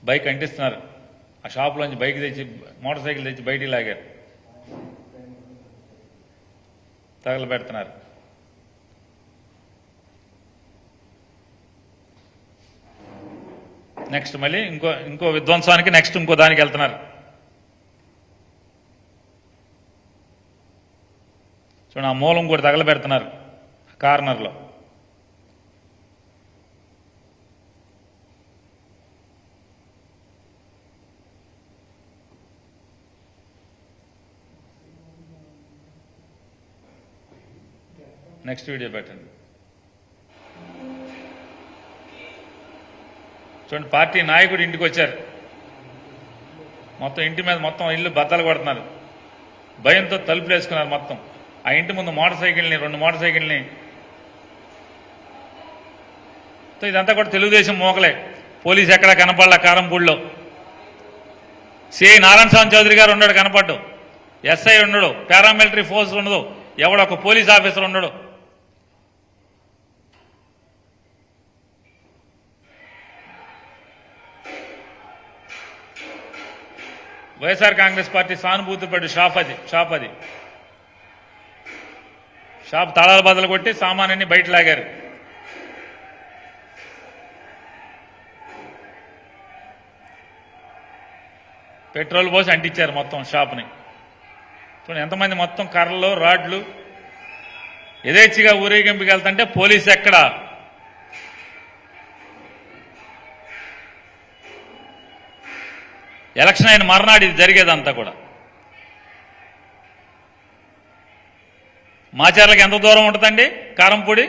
Bike అంటిస్తున్నారు. ఆ షాపులోంచి bike తెచ్చి motor cycle తెచ్చి బయటికి లాగారు, తగలబెడుతున్నారు. నెక్స్ట్ మళ్ళీ ఇంకో విధ్వంసానికి నెక్స్ట్ ఇంకో దానికి వెళ్తున్నారు. చూడండి, ఆ మూలం కూడా తగలబెడుతున్నారు కార్నర్లో. నెక్స్ట్ వీడియో పెట్టండి. చూడండి, పార్టీ నాయకుడు ఇంటికి వచ్చారు, మొత్తం ఇంటి మీద మొత్తం ఇల్లు బద్దలు కొడుతున్నారు, భయంతో తలుపులు వేసుకున్నారు మొత్తం. ఆ ఇంటి ముందు మోటార్ సైకిల్ని, 2 మోటార్ సైకిల్ని, ఇదంతా కూడా తెలుగుదేశం మోకలే. పోలీసు ఎక్కడ కనపడలా కారంపూడిలో. సిఐ నారాయణ స్వామి చౌదరి గారు ఉన్నాడు, కనపడ్డు. ఎస్ఐ ఉండడు, పారామిలిటరీ ఫోర్స్ ఉండదు, ఎవడొక పోలీస్ ఆఫీసర్ ఉండడు. వైఎస్ఆర్ కాంగ్రెస్ పార్టీ సానుభూతి పడి షాప్ తాళాలు బద్దలు కొట్టి సామాన్యాన్ని బయట లాగారు. పెట్రోల్ పోసి అంటించారు మొత్తం షాప్ని. చూడండి ఎంతమంది, మొత్తం కర్రలు రాడ్లు యథేచ్ఛగా ఊరేగింపుకి వెళ్తుంటే పోలీసు ఎక్కడ. ఎలక్షన్ అయిన మర్నాడు ఇది జరిగేదంతా కూడా. మాచర్లకు ఎంత దూరం ఉంటుందండి కారంపూడి?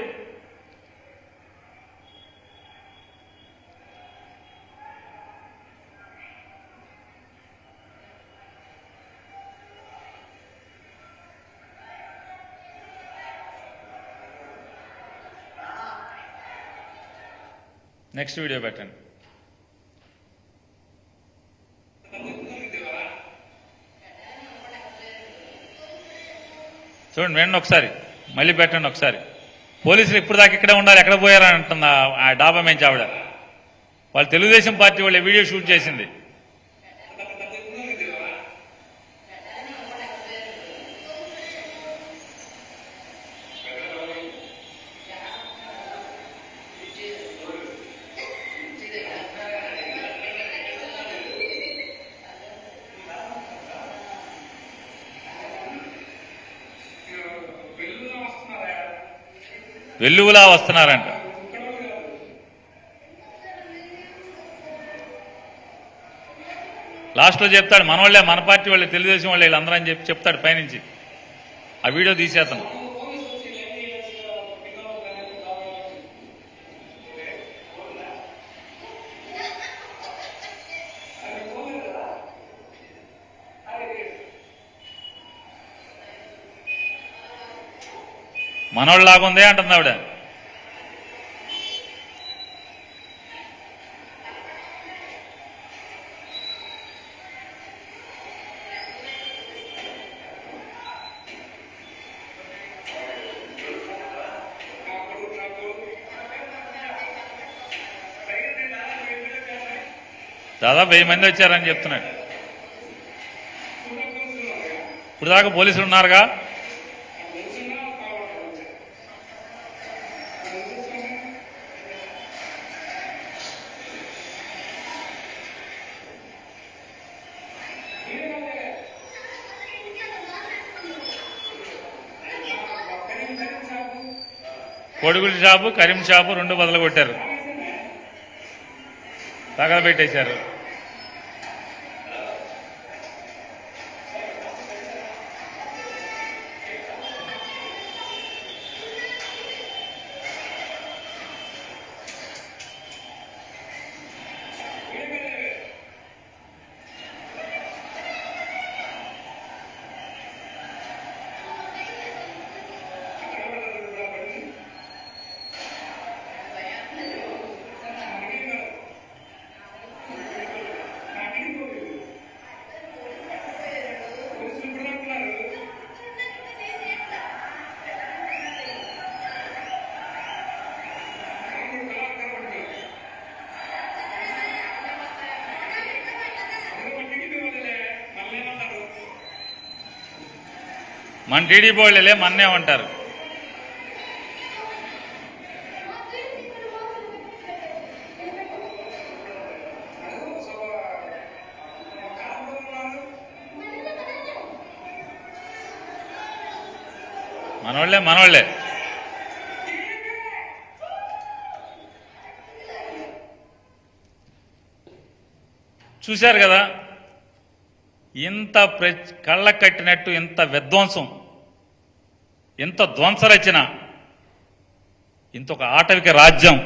నెక్స్ట్ వీడియో పెట్టండి. చూడండి, వెండి ఒకసారి మళ్ళీ పెట్టండి ఒకసారి. పోలీసులు ఇప్పుడు దాకా ఇక్కడే ఉండాలి, ఎక్కడ పోయారని అంటుంది ఆ డాబా మేంచి ఆవిడ. వాళ్ళు తెలుగుదేశం పార్టీ వాళ్ళే వీడియో షూట్ చేసింది. వెల్లువలా వస్తున్నారంట. లాస్ట్లో చెప్తాడు, మనవాళ్లే, మన పార్టీ వాళ్ళే, తెలుగుదేశం వాళ్ళే వీళ్ళందరూ అని చెప్తాడు పైనుంచి. ఆ వీడియో తీసేస్తాను. మనోళ్ళలాగుందే అంటుంది ఆవిడ. దాదాపు 1000 మంది వచ్చారని చెప్తున్నాడు. ఇప్పుడు దాకా పోలీసులు ఉన్నారుగా. కొడుగుల షాపు, కరీం షాపు 2 బదులు కొట్టారు, తగలబెట్టేశారు. మన టీడీపీ వాళ్ళే మన్నేమంటారు. మనోళ్లే చూశారు కదా, ఇంత కళ్ళకు కట్టినట్టు ఇంత విధ్వంసం, ఇంత ధ్వంసరచన, ఇంత ఒక ఆటవిక రాజ్యం